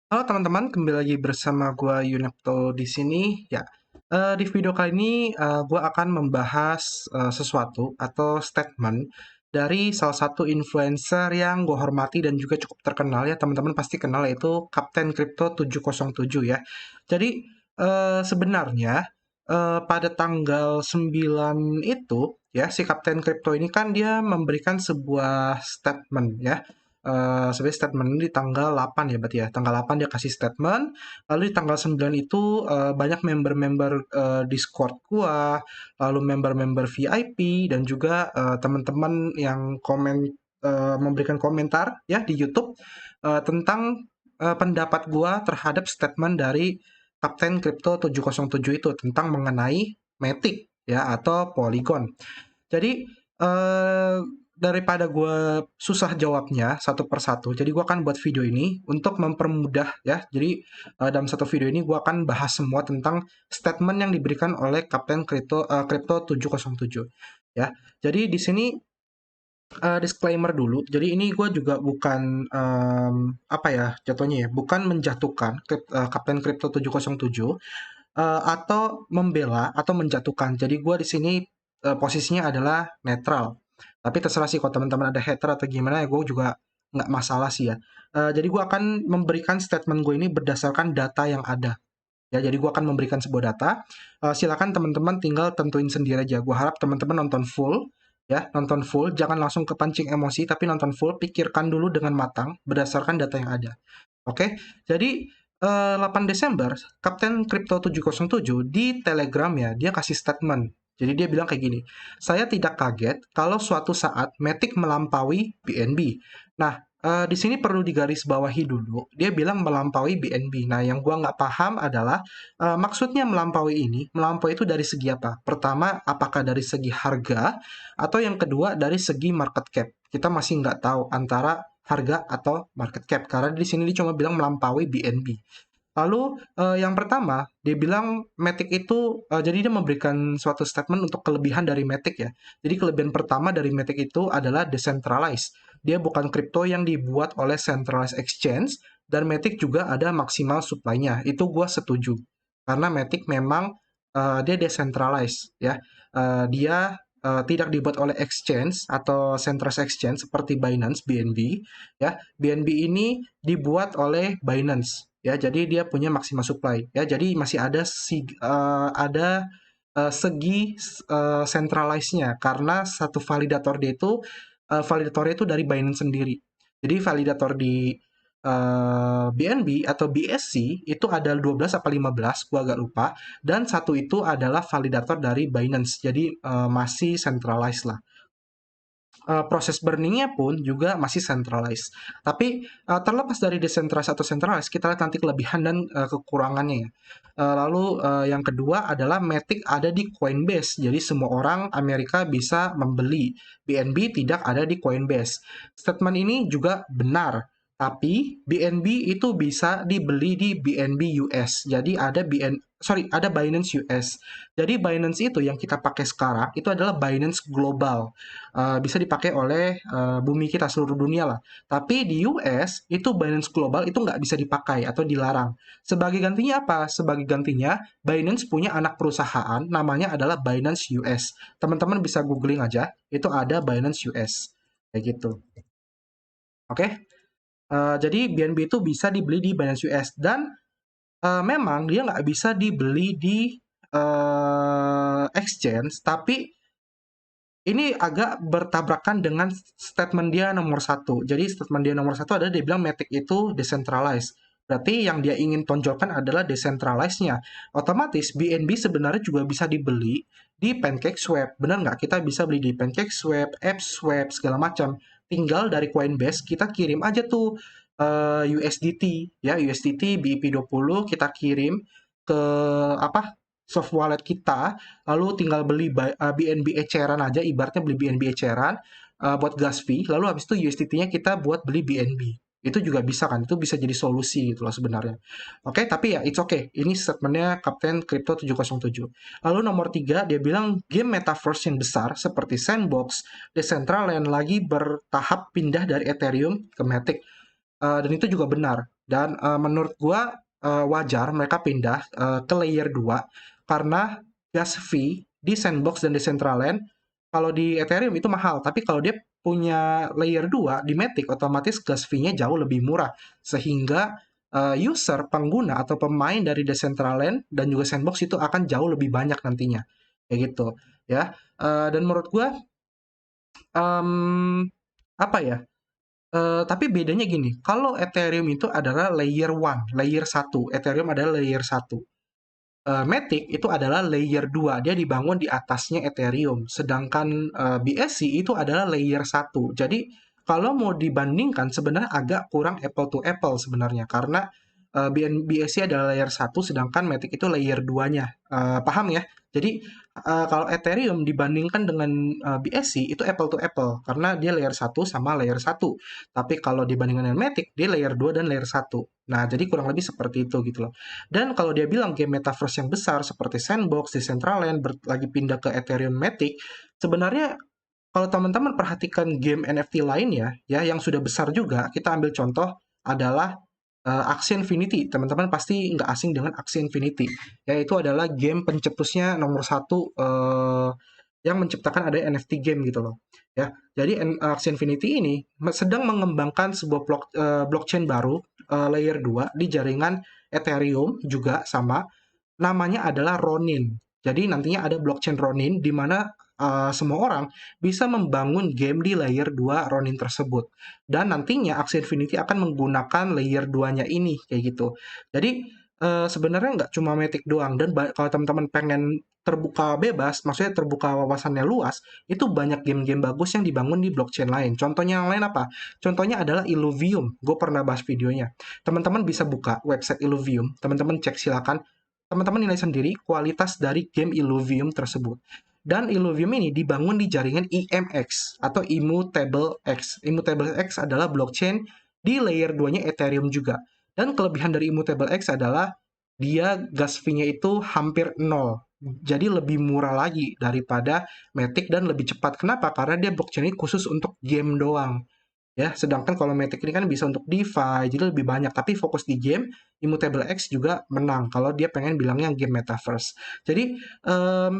Halo teman-teman, kembali lagi bersama gua Yunepto di sini. Ya, di video kali ini gua akan membahas sesuatu atau statement dari salah satu influencer yang gue hormati dan juga cukup terkenal ya. Teman-teman pasti kenal yaitu Kapten Crypto 707 ya. Jadi sebenarnya pada tanggal 9 itu ya si Kapten Crypto ini kan dia memberikan sebuah statement ya. Sebenarnya statement ini di tanggal 8 ya berarti ya. Tanggal 8 dia kasih statement, lalu di tanggal 9 itu banyak member-member Discord gua, lalu member-member VIP dan juga teman-teman yang memberikan komentar ya di YouTube tentang pendapat gua terhadap statement dari Kapten Crypto 707 itu tentang mengenai Matic ya atau Polygon. Jadi daripada gue susah jawabnya satu persatu, jadi gue akan buat video ini untuk mempermudah ya. Jadi dalam satu video ini gue akan bahas semua tentang statement yang diberikan oleh Kapten Crypto 707 ya. Jadi di sini disclaimer dulu. Jadi ini gue juga bukan apa ya jatuhnya ya, bukan menjatuhkan Kapten Crypto 707 atau membela atau menjatuhkan. Jadi gue di sini posisinya adalah netral. Tapi terserah sih kalau teman-teman ada hater atau gimana ya gue juga nggak masalah sih ya. Jadi gue akan memberikan statement gue ini berdasarkan data yang ada. Ya, jadi gue akan memberikan sebuah data. Silakan teman-teman tinggal tentuin sendiri aja. Gue harap teman-teman nonton full, ya, nonton full. Jangan langsung kepancing emosi, tapi nonton full. Pikirkan dulu dengan matang berdasarkan data yang ada. Oke, jadi 8 Desember, Kapten Crypto 707 di Telegram ya, dia kasih statement. Jadi dia bilang kayak gini, saya tidak kaget kalau suatu saat Matic melampaui BNB. Nah, di sini perlu digarisbawahi dulu, dia bilang melampaui BNB. Nah, yang gua nggak paham adalah maksudnya melampaui ini, melampaui itu dari segi apa? Pertama, apakah dari segi harga, atau yang kedua dari segi market cap. Kita masih nggak tahu antara harga atau market cap karena di sini dia cuma bilang melampaui BNB. Lalu yang pertama dia bilang Matic itu jadi dia memberikan suatu statement untuk kelebihan dari Matic ya. Jadi kelebihan pertama dari Matic itu adalah decentralized. Dia bukan kripto yang dibuat oleh centralized exchange dan Matic juga ada maksimal supply-nya. Itu gua setuju. Karena Matic memang dia decentralized ya. Dia tidak dibuat oleh exchange atau centralized exchange seperti Binance BNB ya. BNB ini dibuat oleh Binance ya, jadi dia punya maksimal supply ya, jadi masih ada segi centralize-nya karena satu validator dia itu validatornya itu dari Binance sendiri. Jadi validator di BNB atau BSC itu ada 12 apa 15, gua agak lupa, dan satu itu adalah validator dari Binance. Jadi masih centralized lah. Proses burningnya pun juga masih centralized. Tapi terlepas dari decentralized atau centralized, kita lihat nanti kelebihan dan kekurangannya ya. Lalu yang kedua adalah Matic ada di Coinbase, jadi semua orang Amerika bisa membeli. BNB tidak ada di Coinbase. Statement ini juga benar, tapi BNB itu bisa dibeli di BNB US. Jadi ada Binance US. Jadi Binance itu yang kita pakai sekarang itu adalah Binance Global, bisa dipakai oleh bumi kita seluruh dunia lah. Tapi di US itu Binance Global itu nggak bisa dipakai atau dilarang. Sebagai gantinya apa? Sebagai gantinya Binance punya anak perusahaan namanya adalah Binance US. Teman-teman bisa googling aja, itu ada Binance US. Kayak gitu. Oke? Jadi BNB itu bisa dibeli di Binance US dan memang dia nggak bisa dibeli di exchange, tapi ini agak bertabrakan dengan statement dia nomor satu. Jadi statement dia nomor satu adalah dia bilang Matic itu decentralized. Berarti yang dia ingin tonjolkan adalah decentralized-nya. Otomatis BNB sebenarnya juga bisa dibeli di PancakeSwap. Benar nggak? Kita bisa beli di PancakeSwap, AppSwap, segala macam. Tinggal dari Coinbase kita kirim aja tuh USDT ya, USDT BIP20 kita kirim ke apa? Soft wallet kita, lalu tinggal beli BNB eceran aja, ibaratnya beli BNB eceran buat gas fee, lalu habis itu USDT-nya kita buat beli BNB. Itu juga bisa kan, itu bisa jadi solusi gitu loh sebenarnya. Oke, tapi ya it's okay. Ini statementnya Kapten Crypto 707. Lalu nomor 3, dia bilang game metaverse yang besar seperti Sandbox, Decentraland lagi bertahap pindah dari Ethereum ke Matic. Dan itu juga benar. Dan menurut gua wajar mereka pindah ke layer 2 karena gas fee di Sandbox dan Decentraland kalau di Ethereum itu mahal, tapi kalau dia punya layer 2 di Matic otomatis gas fee-nya jauh lebih murah sehingga user, pengguna atau pemain dari Decentraland dan juga Sandbox itu akan jauh lebih banyak nantinya. Kayak gitu ya. Dan menurut gua em, apa ya? Tapi bedanya gini, kalau Ethereum itu adalah layer 1, layer 1. Ethereum adalah layer 1. Matic itu adalah layer 2, dia dibangun di atasnya Ethereum. Sedangkan BSC itu adalah layer 1. Jadi kalau mau dibandingkan sebenarnya agak kurang apple to apple sebenarnya karena BSC adalah layer 1 sedangkan Matic itu layer 2-nya. Paham ya? Jadi kalau Ethereum dibandingkan dengan BSC itu apple to apple karena dia layer 1 sama layer 1. Tapi kalau dibandingkan dengan Matic dia layer 2 dan layer 1. Nah, jadi kurang lebih seperti itu gitu loh. Dan kalau dia bilang game metaverse yang besar seperti Sandbox, Decentraland, lagi pindah ke Ethereum Matic, sebenarnya kalau teman-teman perhatikan game NFT lainnya, ya yang sudah besar juga, kita ambil contoh adalah Axie Infinity. Teman-teman pasti nggak asing dengan Axie Infinity, yaitu adalah game pencetusnya nomor satu yang menciptakan ada NFT game gitu loh. Ya, jadi Axie Infinity ini sedang mengembangkan sebuah blockchain baru layer 2 di jaringan Ethereum juga sama, namanya adalah Ronin. Jadi nantinya ada blockchain Ronin di mana semua orang bisa membangun game di layer 2 Ronin tersebut. Dan nantinya Axie Infinity akan menggunakan layer 2-nya ini kayak gitu. Jadi sebenarnya nggak cuma Matic doang dan kalau teman-teman pengen terbuka bebas, maksudnya terbuka wawasannya luas, itu banyak game-game bagus yang dibangun di blockchain lain. Contohnya yang lain apa? Contohnya adalah Illuvium. Gue pernah bahas videonya. Teman-teman bisa buka website Illuvium, teman-teman cek silakan, teman-teman nilai sendiri kualitas dari game Illuvium tersebut. Dan Illuvium ini dibangun di jaringan IMX atau Immutable X. Immutable X adalah blockchain di layer 2-nya Ethereum juga. Dan kelebihan dari Immutable X adalah dia gas fee-nya itu hampir nol. Jadi lebih murah lagi daripada Matic dan lebih cepat. Kenapa? Karena dia blockchain ini khusus untuk game doang. Ya, sedangkan kalau Matic ini kan bisa untuk DeFi, jadi lebih banyak. Tapi fokus di game, Immutable X juga menang kalau dia pengen bilangnya game metaverse. Jadi, em,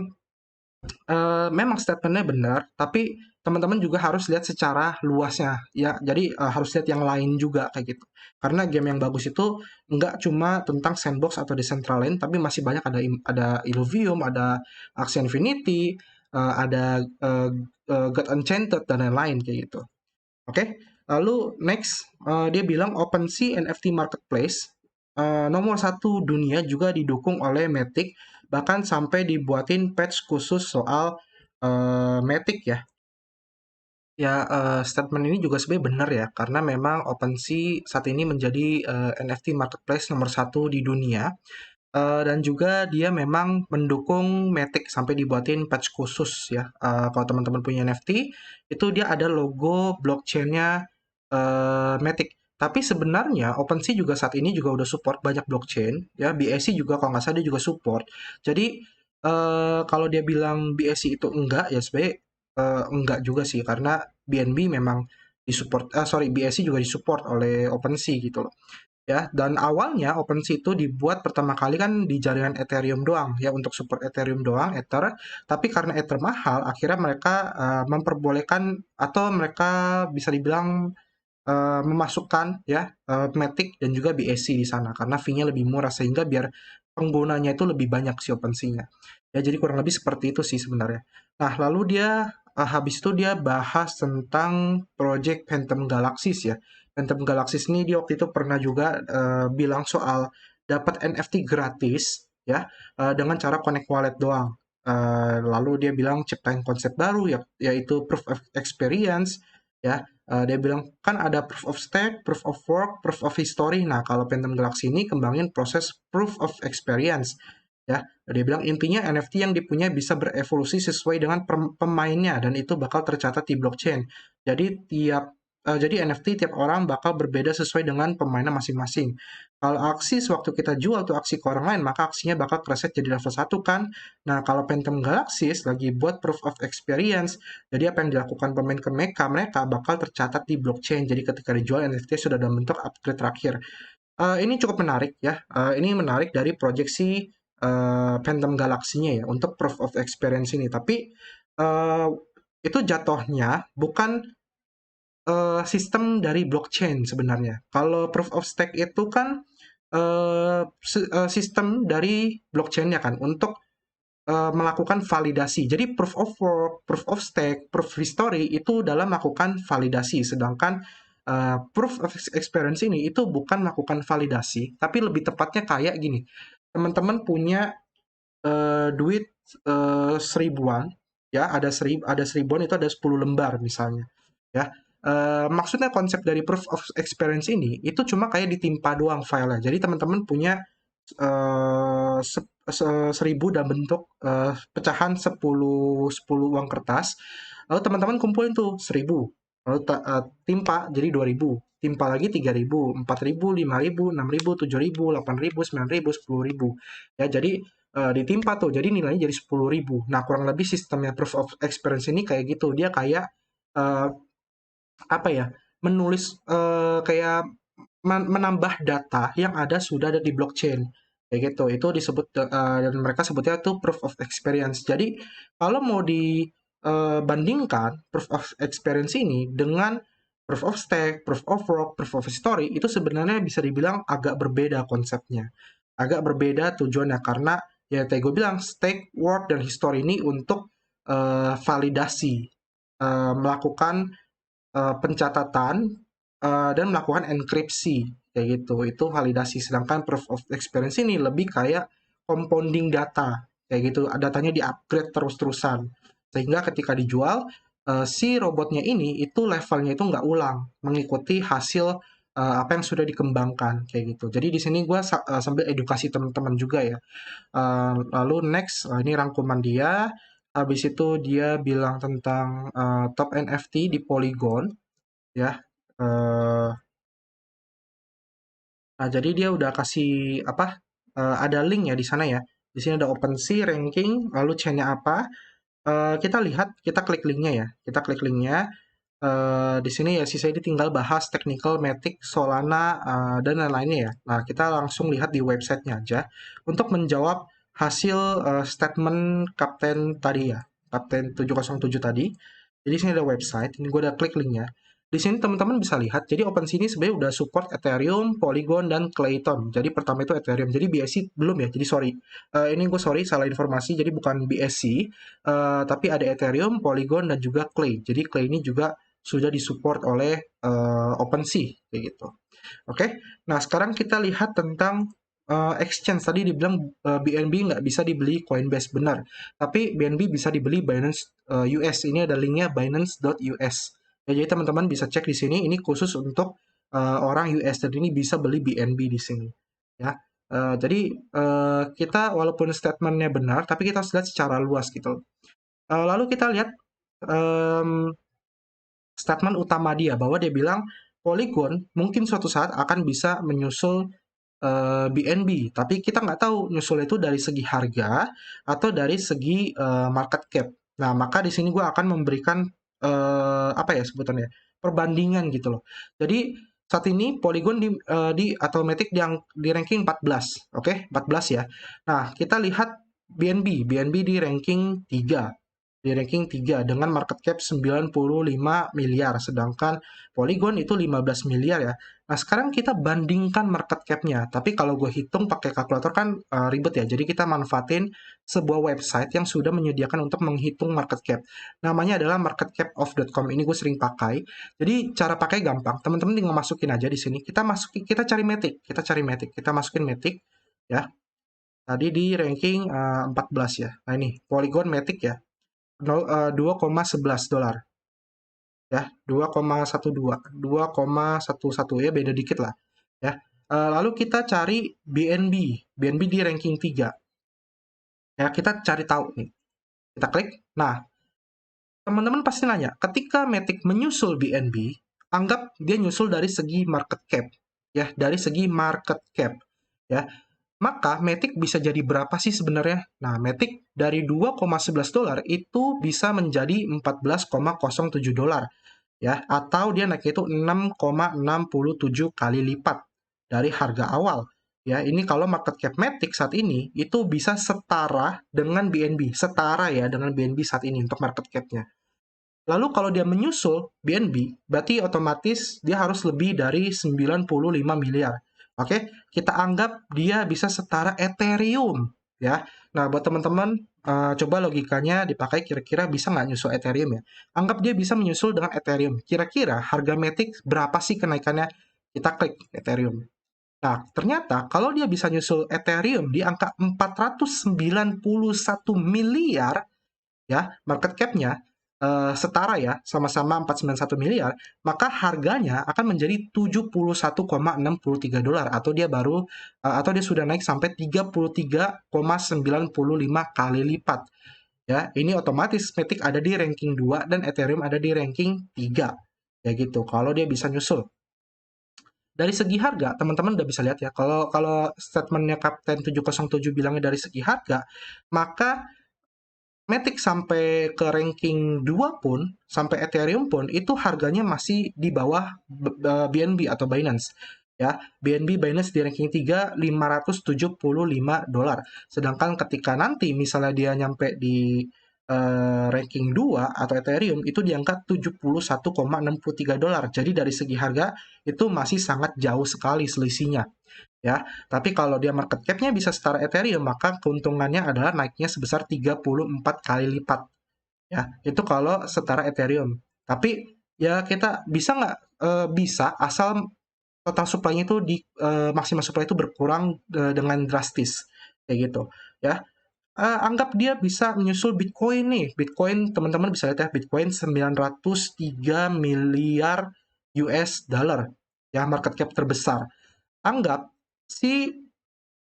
memang statementnya benar, tapi teman-teman juga harus lihat secara luasnya, ya. Jadi harus lihat yang lain juga kayak gitu. Karena game yang bagus itu nggak cuma tentang sandbox atau Decentraland, tapi masih banyak ada Illuvium, ada Axie Infinity, ada God Enchanted dan lain-lain kayak gitu. Oke, lalu next dia bilang OpenSea NFT Marketplace nomor satu dunia juga didukung oleh Matic, bahkan sampai dibuatin patch khusus soal Matic ya. Ya, statement ini juga sebenarnya benar ya, karena memang OpenSea saat ini menjadi NFT marketplace nomor satu di dunia. Dan juga dia memang mendukung Matic sampai dibuatin patch khusus ya. Kalau teman-teman punya NFT, itu dia ada logo blockchain-nya Matic. Tapi sebenarnya OpenSea juga saat ini juga udah support banyak blockchain ya. BSC juga kalau nggak salah dia juga support. Jadi kalau dia bilang BSC itu enggak ya sebenarnya enggak juga sih karena BNB memang disupport, sorry BSC juga disupport oleh OpenSea gitu loh ya. Dan awalnya OpenSea itu dibuat pertama kali kan di jaringan Ethereum doang ya untuk support Ethereum doang Ether, tapi karena Ether mahal akhirnya mereka memperbolehkan atau mereka bisa dibilang memasukkan ya Matic dan juga BSC di sana karena fee-nya lebih murah sehingga biar penggunanya itu lebih banyak si OpenSea-nya. Ya jadi kurang lebih seperti itu sih sebenarnya. Nah, lalu dia habis itu dia bahas tentang project Phantom Galaxies ya. Phantom Galaxies ini dia waktu itu pernah juga bilang soal dapat NFT gratis ya dengan cara connect wallet doang. Lalu dia bilang ciptain konsep baru ya, yaitu proof of experience ya. Dia bilang kan ada proof of stake, proof of work, proof of history. Nah, kalau Phantom Galaxy ini kembangin proses proof of experience ya. Dia bilang intinya NFT yang dipunya bisa berevolusi sesuai dengan pemainnya dan itu bakal tercatat di blockchain. Jadi NFT tiap orang bakal berbeda sesuai dengan pemainnya masing-masing. Kalau aksi sewaktu kita jual tuh aksi ke orang lain, maka aksinya bakal kereset jadi level 1 kan. Nah, kalau Phantom Galaxies lagi buat proof of experience, jadi apa yang dilakukan pemain ke mereka bakal tercatat di blockchain. Jadi ketika dijual NFT sudah dalam bentuk upgrade terakhir. Ini cukup menarik ya. Ini menarik dari proyeksi Phantom Galaxy-nya ya untuk proof of experience ini. Tapi uh, itu jatuhnya bukan sistem dari blockchain sebenarnya. Kalau proof of stake itu kan sistem dari blockchain-nya kan untuk melakukan validasi. Jadi proof of work, proof of stake, proof of history itu dalam melakukan validasi. Sedangkan proof of experience ini itu bukan melakukan validasi, tapi lebih tepatnya kayak gini. Teman-teman punya duit seribuan, ya ada seribuan itu ada 10 lembar misalnya, ya. Maksudnya konsep dari proof of experience ini itu cuma kayak ditimpa doang filenya. Jadi teman-teman punya 1000 dalam bentuk pecahan 10 uang kertas. Lalu teman-teman kumpulin tuh 1000. Lalu timpa jadi 2000. Timpa lagi 3000, 4000, 5000, 6000, 7000, 8000, 9000, 10000. Ya, jadi ditimpa tuh. Jadi nilainya jadi 10.000. Nah, kurang lebih sistemnya proof of experience ini kayak gitu. Dia kayak eh, apa ya? Menulis kayak menambah data yang ada sudah ada di blockchain kayak gitu. Itu disebut dan mereka sebutnya itu proof of experience. Jadi kalau mau dibandingkan proof of experience ini dengan proof of stake, proof of work, proof of history itu sebenarnya bisa dibilang agak berbeda konsepnya, agak berbeda tujuannya karena ya tadi gue bilang stake, work dan history ini untuk validasi, melakukan pencatatan dan melakukan enkripsi kayak gitu. Itu validasi. Sedangkan proof of experience ini lebih kayak compounding data kayak gitu. Datanya di-upgrade terus-terusan sehingga ketika dijual si robotnya ini itu levelnya itu nggak ulang mengikuti hasil apa yang sudah dikembangkan kayak gitu. Jadi di sini gue sambil edukasi teman-teman juga ya. Lalu next, ini rangkuman dia. Habis itu dia bilang tentang top NFT di Polygon ya. Eh, nah, jadi dia udah kasih apa? Ada link ya di sana ya. Di sini ada OpenSea ranking, lalu chainnya apa? Kita lihat, kita klik linknya ya. Kita klik linknya. Di sini ya sisa ini tinggal bahas technical, Matic, Solana, dan lain-lainnya ya. Nah, kita langsung lihat di websitenya aja untuk menjawab hasil statement Kapten tadi ya. Kapten 707 tadi. Jadi di sini ada website, ini gue udah klik linknya. Di sini teman-teman bisa lihat, jadi OpenSea ini sebenarnya udah support Ethereum, Polygon, dan Clayton. Jadi pertama itu Ethereum, jadi BSC belum ya, jadi sorry. Ini gue sorry, salah informasi, jadi bukan BSC, tapi ada Ethereum, Polygon, dan juga Clay. Jadi Clay ini juga sudah disupport oleh OpenSea, kayak gitu. Oke, nah sekarang kita lihat tentang exchange. Tadi dibilang BNB nggak bisa dibeli Coinbase, benar. Tapi BNB bisa dibeli Binance US. Ini ada linknya binance.us. Ya, jadi teman-teman bisa cek di sini. Ini khusus untuk orang US dan ini bisa beli BNB di sini. Ya, jadi kita walaupun statementnya benar, tapi kita harus lihat secara luas gitu. Lalu kita lihat em, statement utama dia bahwa dia bilang Polygon mungkin suatu saat akan bisa menyusul BNB, tapi kita nggak tahu nyusul itu dari segi harga atau dari segi market cap. Nah, maka di sini gue akan memberikan apa ya sebutannya perbandingan gitu loh. Jadi saat ini Polygon di Automatic yang di ranking 14, oke, 14 ya. Nah, kita lihat BNB di ranking 3, di ranking 3 dengan market cap 95 miliar, sedangkan Polygon itu 15 miliar ya. Nah, sekarang kita bandingkan market cap-nya. Tapi kalau gue hitung pakai kalkulator kan ribet ya. Jadi kita manfaatin sebuah website yang sudah menyediakan untuk menghitung market cap. Namanya adalah marketcapoff.com. Ini gue sering pakai. Jadi cara pakai gampang. Teman-teman tinggal masukin aja di sini. Kita cari Matic. Kita masukin Matic ya. Tadi di ranking 14 ya. Nah ini Polygon Matic ya. 2,11 dolar ya, 2,12 ya, beda dikit lah ya. Lalu kita cari BNB di ranking 3 ya, kita cari tahu nih, kita klik. Nah, teman-teman pasti nanya, ketika Matic menyusul BNB, anggap dia nyusul dari segi market cap ya, dari segi market cap ya, maka Matic bisa jadi berapa sih sebenarnya? Nah, Matic dari 2,11 dolar itu bisa menjadi 14,07 dolar ya, atau dia naik itu 6,67 kali lipat dari harga awal. Ya, ini kalau market cap Matic saat ini itu bisa setara dengan BNB, setara ya dengan BNB saat ini untuk market cap-nya. Lalu kalau dia menyusul BNB, berarti otomatis dia harus lebih dari 95 miliar. Oke, kita anggap dia bisa setara Ethereum ya. Nah, buat teman-teman coba logikanya dipakai kira-kira bisa nggak nyusul Ethereum ya. Anggap dia bisa menyusul dengan Ethereum. Kira-kira harga Matic berapa sih kenaikannya? Kita klik Ethereum. Nah, ternyata kalau dia bisa nyusul Ethereum di angka 491 miliar, ya market cap-nya setara ya, sama-sama 491 miliar, maka harganya akan menjadi 71,63 dolar atau dia baru atau dia sudah naik sampai 33,95 kali lipat. Ya, ini otomatis Matic ada di ranking 2 dan Ethereum ada di ranking 3. Ya gitu, kalau dia bisa nyusul. Dari segi harga, teman-teman udah bisa lihat ya, kalau kalau statementnya Kapten 707 bilangnya dari segi harga, maka Matic sampai ke ranking 2 pun, sampai Ethereum pun, itu harganya masih di bawah BNB atau Binance. Ya, BNB Binance di ranking 3, 575 dolar. Sedangkan ketika nanti misalnya dia nyampe di ranking 2 atau Ethereum, itu di angka 71,63 dolar. Jadi dari segi harga, itu masih sangat jauh sekali selisihnya. Ya, tapi kalau dia market cap-nya bisa setara Ethereum, maka keuntungannya adalah naiknya sebesar 34 kali lipat. Ya, itu kalau setara Ethereum. Tapi ya kita bisa nggak? Bisa, asal total supply-nya itu di maksimal supply itu berkurang dengan drastis kayak gitu. Ya, anggap dia bisa menyusul Bitcoin nih. Bitcoin teman-teman bisa lihat ya, Bitcoin 903 miliar US dollar. Ya, market cap terbesar. Anggap si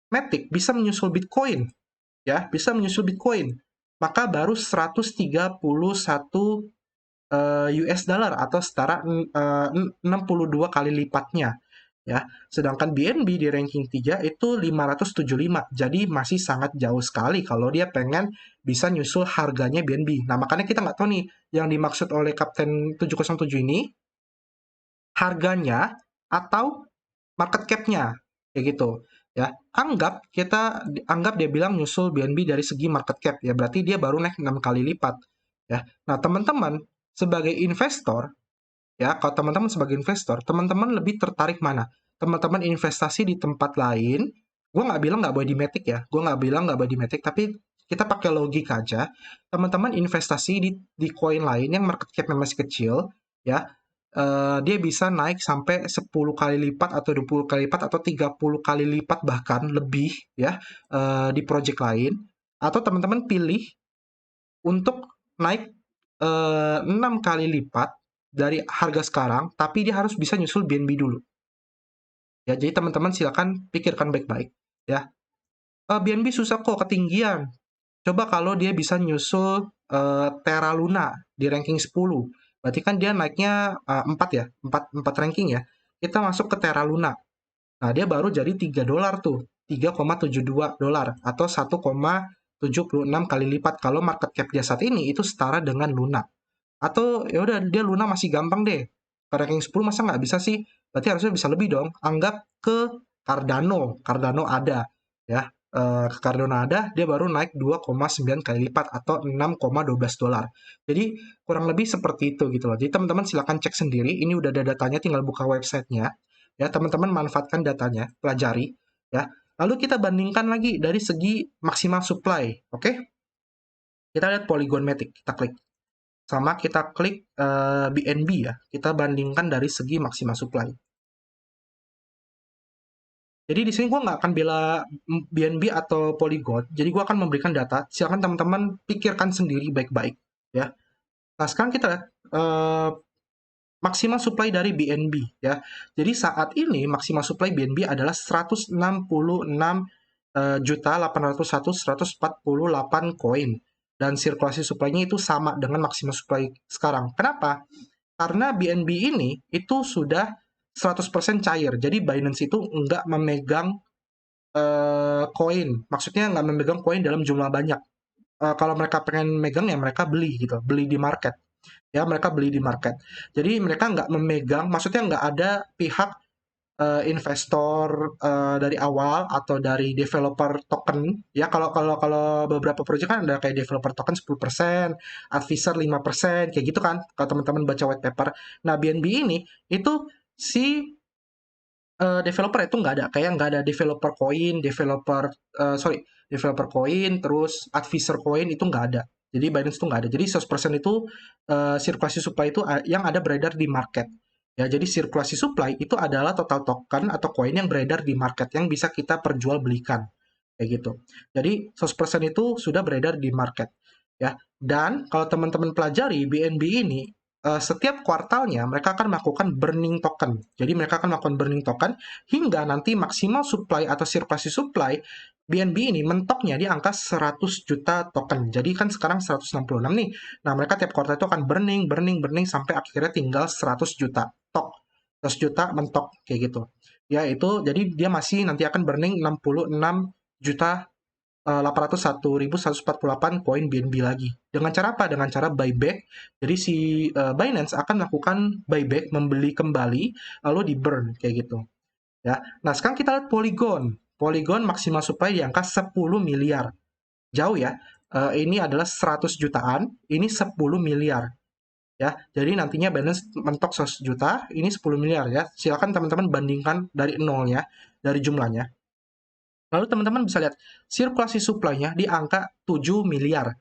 Matic bisa menyusul Bitcoin, ya, bisa menyusul Bitcoin, maka baru 131 US dollar atau setara 62 kali lipatnya, ya. Sedangkan BNB di ranking 3 itu 575. Jadi masih sangat jauh sekali kalau dia pengen bisa nyusul harganya BNB. Nah, makanya kita nggak tahu nih yang dimaksud oleh Kapten 707 ini harganya atau market cap-nya kayak gitu ya. Anggap dia bilang nyusul BNB dari segi market cap ya, berarti dia baru naik 6 kali lipat ya. Nah, teman-teman sebagai investor ya, kalau teman-teman sebagai investor, teman-teman lebih tertarik mana? Teman-teman investasi di tempat lain, gue nggak bilang nggak boleh di Matic ya, gue nggak bilang nggak boleh di Matic, tapi kita pakai logika aja. Teman-teman investasi di koin lain yang market cap masih kecil, ya, dia bisa naik sampai 10 kali lipat atau 20 kali lipat atau 30 kali lipat bahkan lebih ya di project lain. Atau teman-teman pilih untuk naik 6 kali lipat dari harga sekarang, tapi dia harus bisa nyusul BNB dulu. Ya, jadi teman-teman silakan pikirkan baik-baik ya. BNB susah kok ketinggian. Coba kalau dia bisa nyusul Terra Luna di ranking 10. Berarti kan dia naiknya 4 ya, 4 ranking ya. Kita masuk ke Terra Luna. Nah, dia baru jadi 3 dolar tuh. 3,72 dolar atau 1,76 kali lipat kalau market cap dia saat ini itu setara dengan Luna. Atau ya udah dia Luna masih gampang deh. Ke ranking 10 masa nggak bisa sih? Berarti harusnya bisa lebih dong. Anggap ke Cardano. Cardano ada ya. Ke Cardano ada, dia baru naik 2,9 kali lipat atau 6,12 dolar. Jadi kurang lebih seperti itu gitu loh. Jadi teman-teman silakan cek sendiri. Ini udah ada datanya, tinggal buka websitenya. Ya, teman-teman manfaatkan datanya, pelajari ya. Lalu kita bandingkan lagi dari segi maksimal supply, oke? Kita lihat Polygon Matic, kita klik. Sama kita klik BNB ya, kita bandingkan dari segi maksimal supply. Jadi di sini gue nggak akan bela BNB atau Polygon, jadi gue akan memberikan data. Silakan teman-teman pikirkan sendiri baik-baik ya. Nah, sekarang kita lihat maksimal supply dari BNB ya. Jadi saat ini maksimal supply BNB adalah 166.801.148 koin. Dan sirkulasi supply-nya itu sama dengan maksimal supply sekarang. Kenapa? Karena BNB ini itu sudah 100% cair. Jadi Binance itu nggak memegang koin. Maksudnya nggak memegang koin dalam jumlah banyak. Kalau mereka pengen megang ya mereka beli gitu, beli di market. Ya, mereka beli di market. Jadi mereka nggak memegang, maksudnya nggak ada pihak investor dari awal atau dari developer token ya. Kalau beberapa project kan ada kayak developer token 10%, advisor 5%, kayak gitu kan kalau teman-teman baca white paper. Nah, BNB ini itu si developer itu nggak ada, kayak nggak ada developer coin, developer coin, terus advisor coin itu nggak ada. Jadi Binance itu nggak ada. Jadi 100% itu sirkulasi supply itu yang ada beredar di market. Ya, jadi sirkulasi supply itu adalah total token atau koin yang beredar di market yang bisa kita perjualbelikan. Kayak gitu. Jadi 100% itu sudah beredar di market. Ya. Dan kalau teman-teman pelajari BNB ini setiap kuartalnya mereka akan melakukan burning token. Jadi mereka akan melakukan burning token hingga nanti maksimal supply atau sirkulasi supply BNB ini mentoknya di angka 100 juta token. Jadi kan sekarang 166 nih. Nah, mereka tiap kuartal itu akan burning, burning, burning sampai akhirnya tinggal 100 juta tok. 100 juta mentok kayak gitu. Ya, itu jadi dia masih nanti akan burning 66 juta 801.148 poin BNB lagi. Dengan cara apa? Dengan cara buyback. Jadi si Binance akan melakukan buyback, membeli kembali, lalu di burn kayak gitu. Ya. Nah, sekarang kita lihat Polygon. Polygon maksimal supply di angka 10 miliar. Jauh ya. Ini adalah 100 jutaan, ini 10 miliar. Ya, jadi nantinya Binance mentok 100 juta, ini 10 miliar ya. Silakan teman-teman bandingkan dari nolnya, dari jumlahnya. Lalu teman-teman bisa lihat sirkulasi supply-nya di angka 7 miliar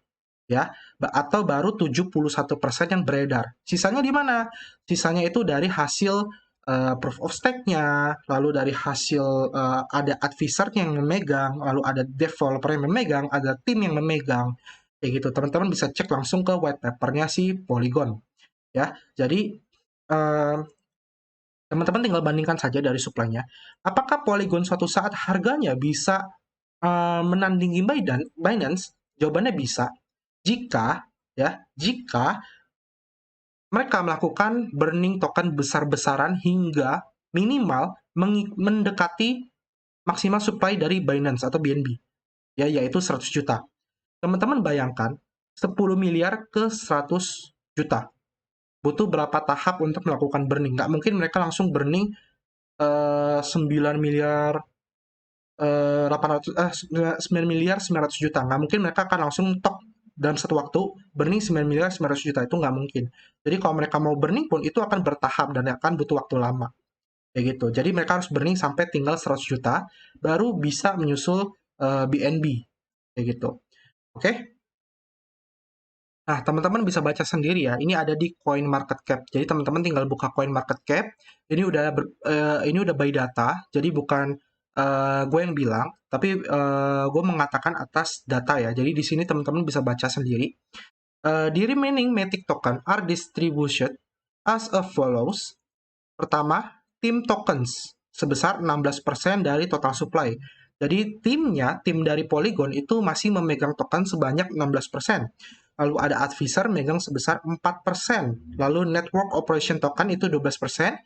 ya, atau baru 71% yang beredar. Sisanya di mana? Sisanya itu dari hasil proof of stake-nya, lalu dari hasil ada advisor yang memegang, lalu ada developer yang memegang, ada tim yang memegang. Kayak gitu. Teman-teman bisa cek langsung ke white paper-nya si Polygon ya. Jadi teman-teman tinggal bandingkan saja dari supply-nya. Apakah Polygon suatu saat harganya bisa menandingi Binance? Jawabannya bisa. Jika mereka melakukan burning token besar-besaran hingga minimal mendekati maksimal supply dari Binance atau BNB, ya, yaitu 100 juta. Teman-teman bayangkan 10 miliar ke 100 juta. Butuh berapa tahap untuk melakukan burning? Nggak mungkin mereka langsung burning 9 miliar 9 miliar 900 juta. Nggak mungkin mereka akan langsung tok dalam satu waktu burning 9 miliar 900 juta. Itu nggak mungkin. Jadi kalau mereka mau burning pun itu akan bertahap dan akan butuh waktu lama. Kayak gitu. Jadi mereka harus burning sampai tinggal 100 juta baru bisa menyusul BNB. Kayak gitu. Oke? Nah, teman-teman bisa baca sendiri ya. Ini ada di Coin Market Cap. Jadi teman-teman tinggal buka Coin Market Cap. Ini udah by data. Jadi bukan gue yang bilang, tapi gue mengatakan atas data ya. Jadi di sini teman-teman bisa baca sendiri. The remaining Matic token are distributed as follows. Pertama, tim tokens sebesar 16% dari total supply. Jadi tim dari Polygon itu masih memegang token sebanyak 16%. Lalu ada advisor megang sebesar 4%. Lalu network operation token itu 12%.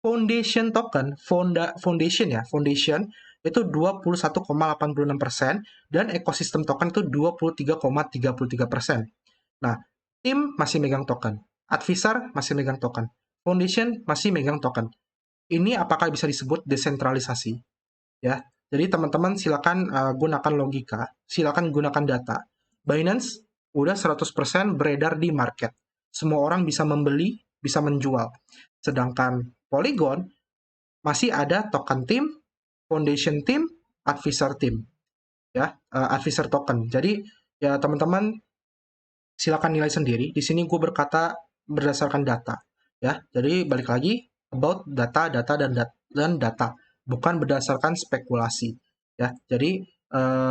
Foundation token, foundation itu 21,86%. Dan ekosistem token itu 23,33%. Nah, tim masih megang token. Advisor masih megang token. Foundation masih megang token. Ini apakah bisa disebut desentralisasi? Ya, jadi teman-teman silakan gunakan logika, silakan gunakan data. Binance udah 100% beredar di market. Semua orang bisa membeli, bisa menjual. Sedangkan Polygon masih ada token team, foundation team, advisor team. Ya, advisor token. Jadi ya teman-teman silakan nilai sendiri. Di sini gue berkata berdasarkan data. Ya, jadi balik lagi about data, dan data, bukan berdasarkan spekulasi. Ya, jadi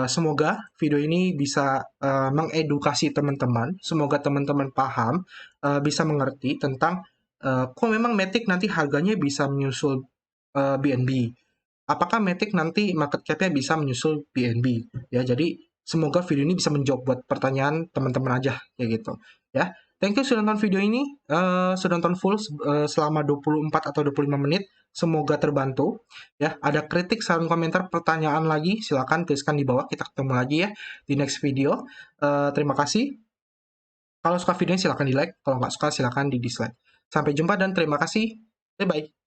semoga video ini bisa mengedukasi teman-teman. Semoga teman-teman paham, bisa mengerti tentang kok memang Matic nanti harganya bisa menyusul BNB. Apakah Matic nanti market cap-nya bisa menyusul BNB? Ya, jadi semoga video ini bisa menjawab buat pertanyaan teman-teman aja kayak gitu. Ya, thank you sudah nonton video ini, sudah nonton full selama 24 atau 25 menit. Semoga terbantu. Ya, ada kritik, saran, komentar, pertanyaan lagi, silakan tuliskan di bawah. Kita ketemu lagi ya di next video. Terima kasih. Kalau suka videonya silakan di like, kalau nggak suka silakan di dislike. Sampai jumpa dan terima kasih. Bye bye.